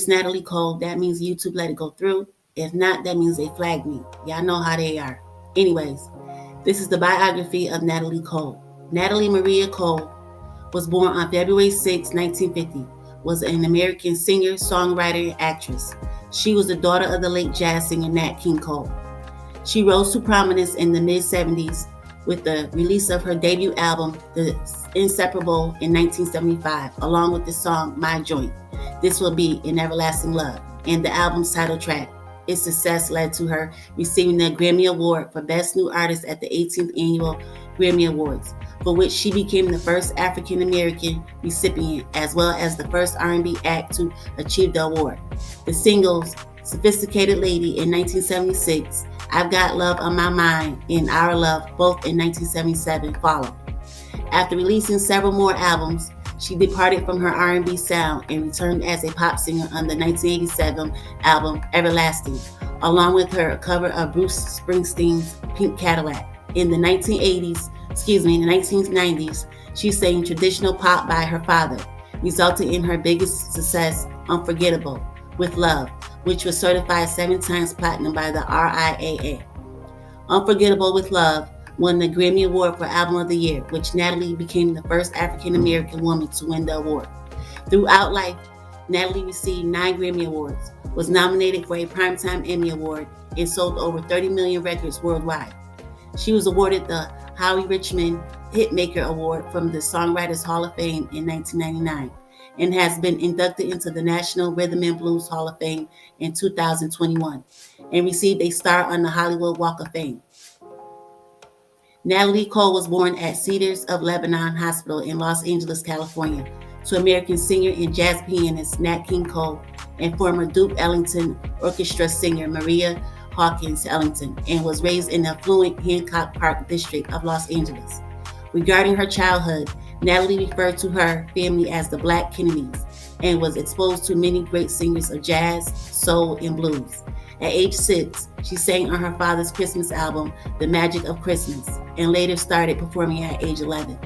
Natalie Cole, that means YouTube let it go through. If not, that means they flagged me. Y'all know how they are. Anyways, this is the biography of Natalie Cole. Natalie Maria Cole was born on February 6, 1950, was an American singer, songwriter, and actress. She was the daughter of the late jazz singer Nat King Cole. She rose to prominence in the mid-70s with the release of her debut album, The Inseparable, in 1975, along with the song My Joint, This Will Be an Everlasting Love, and the album's title track. Its success led to her receiving the Grammy Award for Best New Artist at the 18th Annual Grammy Awards, for which she became the first African American recipient, as well as the first R&B act to achieve the award. The singles Sophisticated Lady in 1976, I've Got Love on My Mind, and Our Love, both in 1977, followed. After releasing several more albums, she departed from her R&B sound and returned as a pop singer on the 1987 album Everlasting, along with her cover of Bruce Springsteen's Pink Cadillac. In the 1990s, she sang traditional pop by her father, resulting in her biggest success, Unforgettable, with Love, which was certified 7 times platinum by the RIAA. Unforgettable with Love won the Grammy Award for Album of the Year, which Natalie became the first African American woman to win the award. Throughout life, Natalie received 9 Grammy Awards, was nominated for a Primetime Emmy Award, and sold over 30 million records worldwide. She was awarded the Howie Richmond Hitmaker Award from the Songwriters Hall of Fame in 1999, and has been inducted into the National Rhythm and Blues Hall of Fame in 2021, and received a star on the Hollywood Walk of Fame. Natalie Cole was born at Cedars of Lebanon Hospital in Los Angeles, California, to American singer and jazz pianist Nat King Cole and former Duke Ellington Orchestra singer Maria Hawkins Ellington, and was raised in the affluent Hancock Park district of Los Angeles. Regarding her childhood, Natalie referred to her family as the Black Kennedys and was exposed to many great singers of jazz, soul, and blues. At age 6, she sang on her father's Christmas album, The Magic of Christmas, and later started performing at age 11.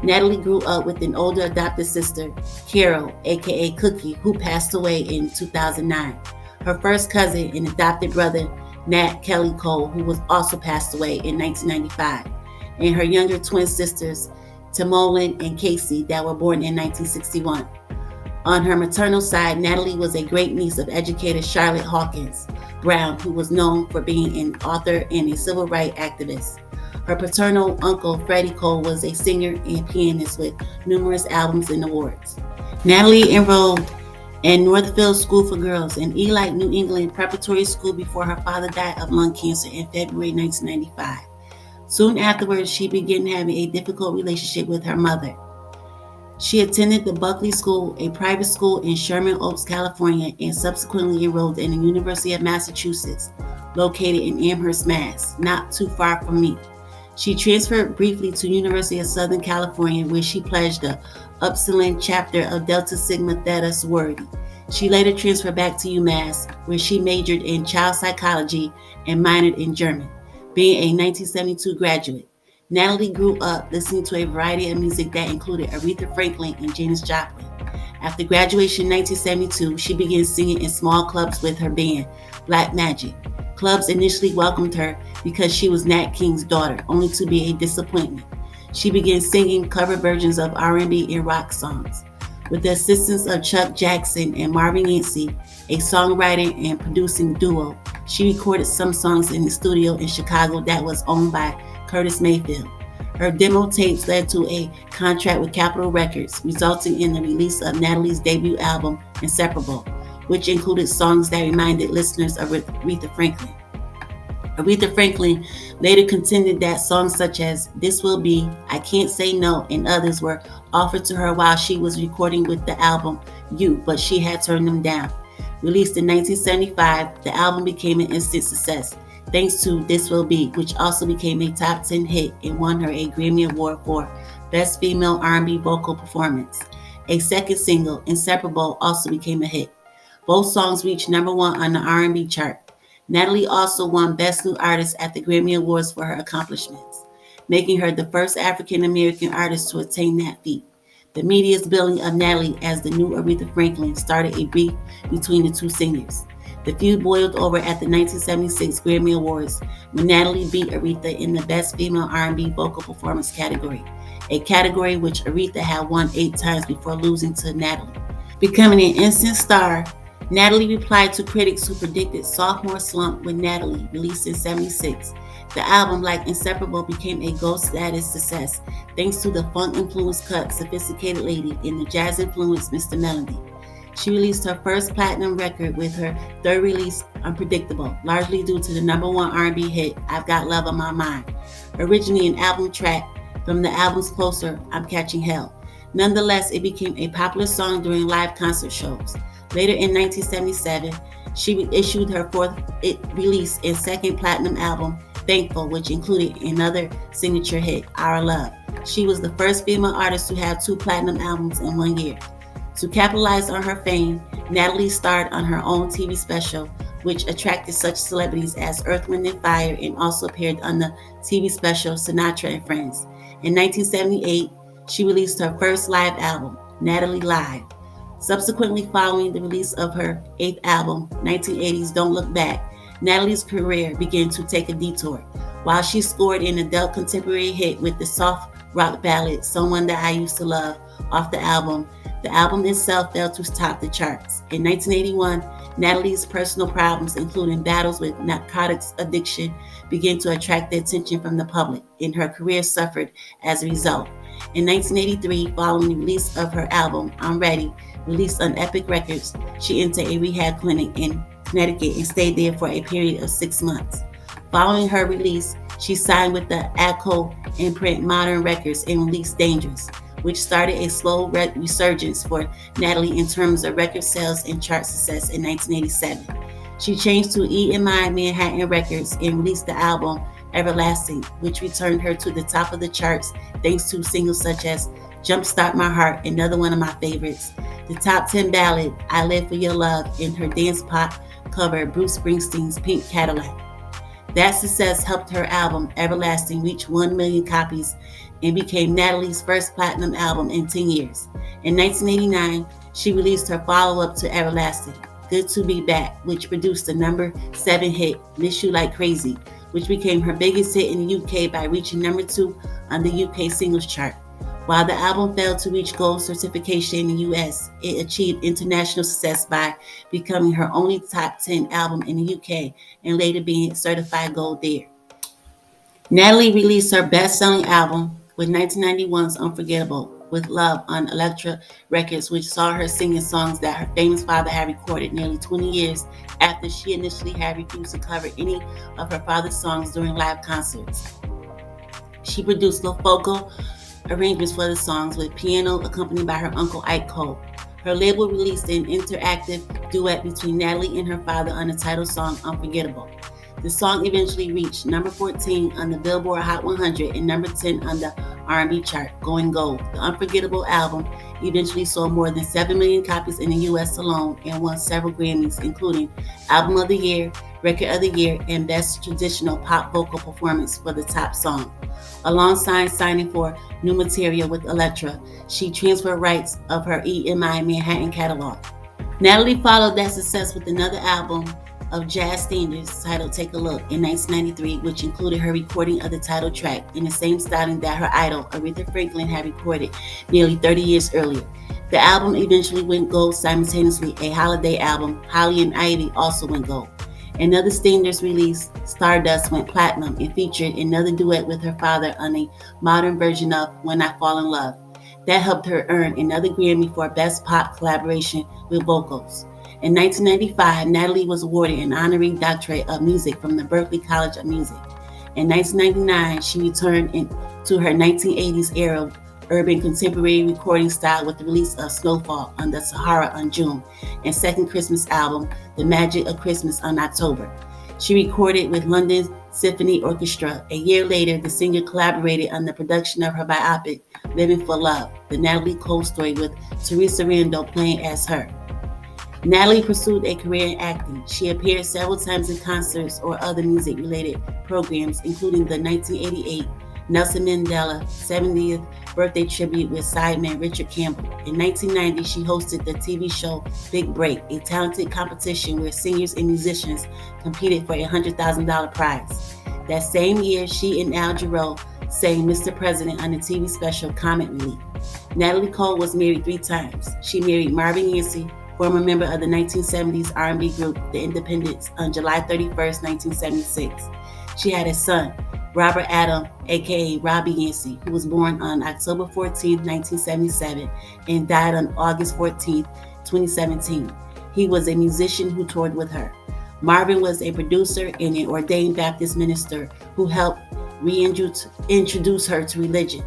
Natalie grew up with an older adopted sister, Carol, aka Cookie, who passed away in 2009. Her first cousin and adopted brother, Nat Kelly Cole, who was also passed away in 1995, and her younger twin sisters, Tamolin and Casey, that were born in 1961. On her maternal side, Natalie was a great niece of educator Charlotte Hawkins Brown, who was known for being an author and a civil rights activist. Her paternal uncle, Freddie Cole, was a singer and pianist with numerous albums and awards. Natalie enrolled in Northfield School for Girls, an elite New England preparatory school, before her father died of lung cancer in February 1995. Soon afterwards, she began having a difficult relationship with her mother. She attended the Buckley School, a private school in Sherman Oaks, California, and subsequently enrolled in the University of Massachusetts, located in Amherst, Mass., not too far from me. She transferred briefly to University of Southern California, where she pledged the Upsilon chapter of Delta Sigma Theta sorority. She later transferred back to UMass, where she majored in child psychology and minored in German, being a 1972 graduate. Natalie grew up listening to a variety of music that included Aretha Franklin and Janis Joplin. After graduation in 1972, she began singing in small clubs with her band, Black Magic. Clubs initially welcomed her because she was Nat King's daughter, only to be a disappointment. She began singing cover versions of R&B and rock songs. With the assistance of Chuck Jackson and Marvin Yancey, a songwriting and producing duo, she recorded some songs in the studio in Chicago that was owned by Curtis Mayfield. Her demo tapes led to a contract with Capitol Records, resulting in the release of Natalie's debut album, Inseparable, which included songs that reminded listeners of Aretha Franklin. Aretha Franklin later contended that songs such as This Will Be, I Can't Say No, and others were offered to her while she was recording with the album You, but she had turned them down. Released in 1975, the album became an instant success, thanks to This Will Be, which also became a top 10 hit and won her a Grammy Award for Best Female R&B Vocal Performance. A second single, Inseparable, also became a hit. Both songs reached number 1 on the R&B chart. Natalie also won Best New Artist at the Grammy Awards for her accomplishments, making her the first African American artist to attain that feat. The media's billing of Natalie as the new Aretha Franklin started a beef between the two singers. The feud boiled over at the 1976 Grammy Awards when Natalie beat Aretha in the Best Female R&B Vocal Performance category, a category which Aretha had won 8 times before losing to Natalie. Becoming an instant star, Natalie replied to critics who predicted sophomore slump when Natalie, released in '76. The album, like Inseparable, became a gold status success thanks to the funk-influenced cut Sophisticated Lady and the jazz-influenced Mr. Melody. She released her first platinum record with her third release, Unpredictable, largely due to the #1 R&B hit, I've Got Love on My Mind, originally an album track from the album's closer, I'm Catching Hell. Nonetheless, it became a popular song during live concert shows. Later in 1977, she issued her fourth release and second platinum album, Thankful, which included another signature hit, Our Love. She was the first female artist to have 2 platinum albums in 1 year. To capitalize on her fame, Natalie starred on her own TV special, which attracted such celebrities as Earth, Wind & Fire, and also appeared on the TV special Sinatra and Friends. In 1978, she released her first live album, Natalie Live. Subsequently, following the release of her 8th album, 1980's Don't Look Back, Natalie's career began to take a detour. While she scored an adult contemporary hit with the soft rock ballad Someone That I Used to Love off the album itself failed to top the charts. In 1981, Natalie's personal problems, including battles with narcotics addiction, began to attract the attention from the public, and her career suffered as a result. In 1983, following the release of her album, I'm Ready, released on Epic Records, she entered a rehab clinic in Connecticut and stayed there for a period of 6 months. Following her release, she signed with the ACO imprint Modern Records and released Dangerous, which started a slow resurgence for Natalie in terms of record sales and chart success in 1987. She changed to EMI Manhattan Records and released the album Everlasting, which returned her to the top of the charts thanks to singles such as Jumpstart My Heart, another one of my favorites, the top 10 ballad I Live for Your Love, and her dance pop cover Bruce Springsteen's Pink Cadillac. That success helped her album Everlasting reach 1 million copies and became Natalie's first platinum album in 10 years. In 1989, she released her follow-up to Everlasting, Good to Be Back, which produced the #7 hit Miss You Like Crazy, which became her biggest hit in the UK by reaching #2 on the UK singles chart. While the album failed to reach gold certification in the US, it achieved international success by becoming her only top 10 album in the UK and later being certified gold there. Natalie released her best-selling album with 1991's Unforgettable with Love on Elektra Records, which saw her singing songs that her famous father had recorded nearly 20 years after she initially had refused to cover any of her father's songs during live concerts. She produced the vocal arrangements for the songs with piano accompanied by her uncle Ike Cole. Her label released an interactive duet between Natalie and her father on the title song Unforgettable. The song eventually reached number 14 on the Billboard Hot 100 and number 10 on the R&B chart, going gold. The Unforgettable album eventually sold more than 7 million copies in the US alone and won several Grammys, including Album of the Year, Record of the Year, and Best Traditional Pop Vocal Performance for the top song. Alongside signing for new material with Elektra, she transferred rights of her EMI Manhattan catalog. Natalie followed that success with another album of jazz standards titled Take a Look in 1993, which included her recording of the title track in the same styling that her idol, Aretha Franklin, had recorded nearly 30 years earlier. The album eventually went gold simultaneously. A holiday album, Holly and Ivy, also went gold. Another standards release, Stardust, went platinum and featured another duet with her father on a modern version of When I Fall in Love. That helped her earn another Grammy for Best Pop Collaboration with Vocals. In 1995, Natalie was awarded an honorary doctorate of music from the Berklee College of Music. In 1999, she returned to her 1980s era urban contemporary recording style with the release of Snowfall on the Sahara on June and second Christmas album, The Magic of Christmas, on October. She recorded with London Symphony Orchestra. A year later, the singer collaborated on the production of her biopic, Living for Love, the Natalie Cole story, with Teresa Randall playing as her. Natalie pursued a career in acting. She appeared several times in concerts or other music-related programs, including the 1988 Nelson Mandela 70th birthday tribute with sideman Richard Campbell. In 1990, she hosted the TV show Big Break, a talented competition where singers and musicians competed for a $100,000 prize. That same year, she and Al Jarreau sang Mr. President on the TV special Comic Relief. Natalie Cole was married 3 times. She married Marvin Yancey, former member of the 1970s R&B group The Independents, on July 31st, 1976. She had a son, Robert Adam, aka Robbie Yancey, who was born on October 14, 1977, and died on August 14, 2017. He was a musician who toured with her. Marvin was a producer and an ordained Baptist minister who helped reintroduce her to religion.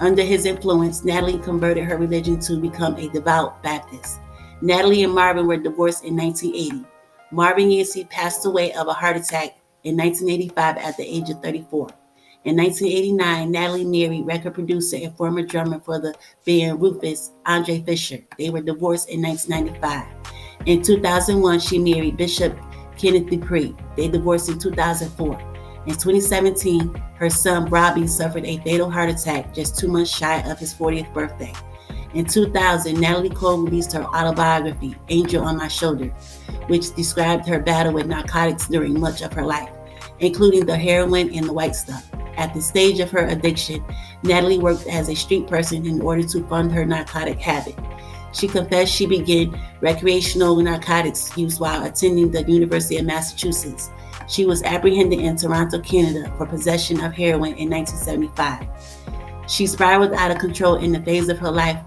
Under his influence, Natalie converted her religion to become a devout Baptist. Natalie and Marvin were divorced in 1980. Marvin Yancey passed away of a heart attack in 1985 at the age of 34. In 1989, Natalie married record producer and former drummer for the band Rufus, Andre Fisher. They were divorced in 1995. In 2001, she married Bishop Kenneth Dupree. They divorced in 2004. In 2017, her son Robbie suffered a fatal heart attack just 2 months shy of his 40th birthday. In 2000, Natalie Cole released her autobiography, Angel on My Shoulder, which described her battle with narcotics during much of her life, including the heroin and the white stuff. At the stage of her addiction, Natalie worked as a street person in order to fund her narcotic habit. She confessed she began recreational narcotics use while attending the University of Massachusetts. She was apprehended in Toronto, Canada for possession of heroin in 1975. She spiraled out of control in the phase of her life.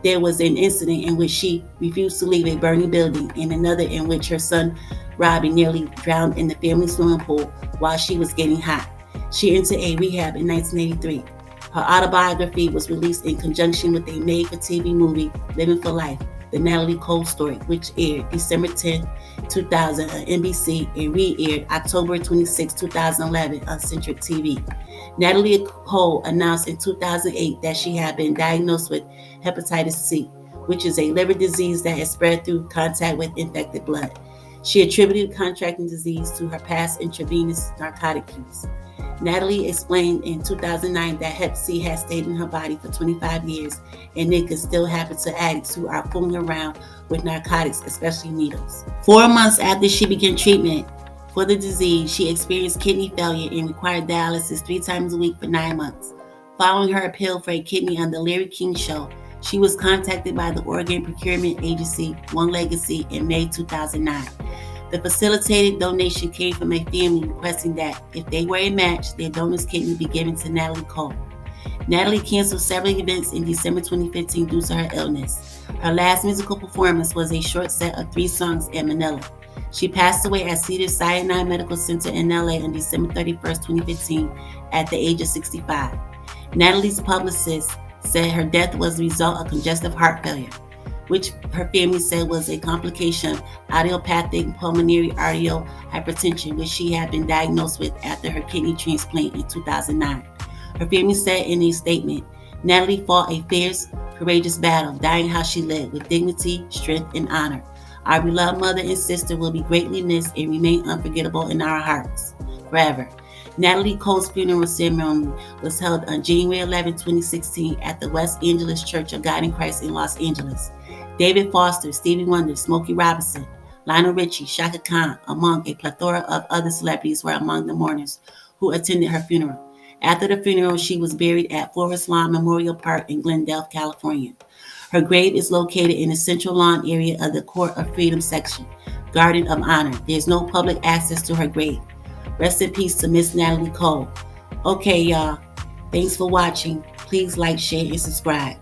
There was an incident in which she refused to leave a burning building, and another in which her son Robbie nearly drowned in the family swimming pool while she was getting hot. She entered a rehab in 1983. Her autobiography was released in conjunction with a made-for-TV movie, Living for Life, The Natalie Cole Story, which aired December 10, 2000 on NBC and re-aired October 26, 2011 on Centric TV. Natalie Cole announced in 2008 that she had been diagnosed with hepatitis C, which is a liver disease that is spread through contact with infected blood. She attributed contracting disease to her past intravenous narcotic use. Natalie explained in 2009 that Hep C had stayed in her body for 25 years and it could still happen to addicts who are fooling around with narcotics, especially needles. 4 months after she began treatment for the disease, she experienced kidney failure and required dialysis 3 times a week for 9 months. Following her appeal for a kidney on the Larry King Show, she was contacted by the Organ Procurement Agency, One Legacy, in May 2009. The facilitated donation came from a family requesting that if they were a match, their donor's kidney be given to Natalie Cole. Natalie canceled several events in December 2015 due to her illness. Her last musical performance was a short set of 3 songs in Manila. She passed away at Cedars-Sinai Medical Center in LA on December 31st, 2015 at the age of 65. Natalie's publicist said her death was the result of congestive heart failure, which her family said was a complication of idiopathic pulmonary arterial hypertension, which she had been diagnosed with after her kidney transplant in 2009. Her family said in a statement, Natalie fought a fierce, courageous battle, dying how she lived, with dignity, strength, and honor. Our beloved mother and sister will be greatly missed and remain unforgettable in our hearts forever. Natalie Cole's funeral ceremony was held on January 11, 2016 at the West Angeles Church of God in Christ in Los Angeles. David Foster, Stevie Wonder, Smokey Robinson, Lionel Richie, Shaka Khan, among a plethora of other celebrities were among the mourners who attended her funeral. After the funeral, she was buried at Forest Lawn Memorial Park in Glendale, California. Her grave is located in the central lawn area of the Court of Freedom section, Garden of Honor. There's no public access to her grave. Rest in peace to Miss Natalie Cole. Okay, y'all. Thanks for watching. Please like, share, and subscribe.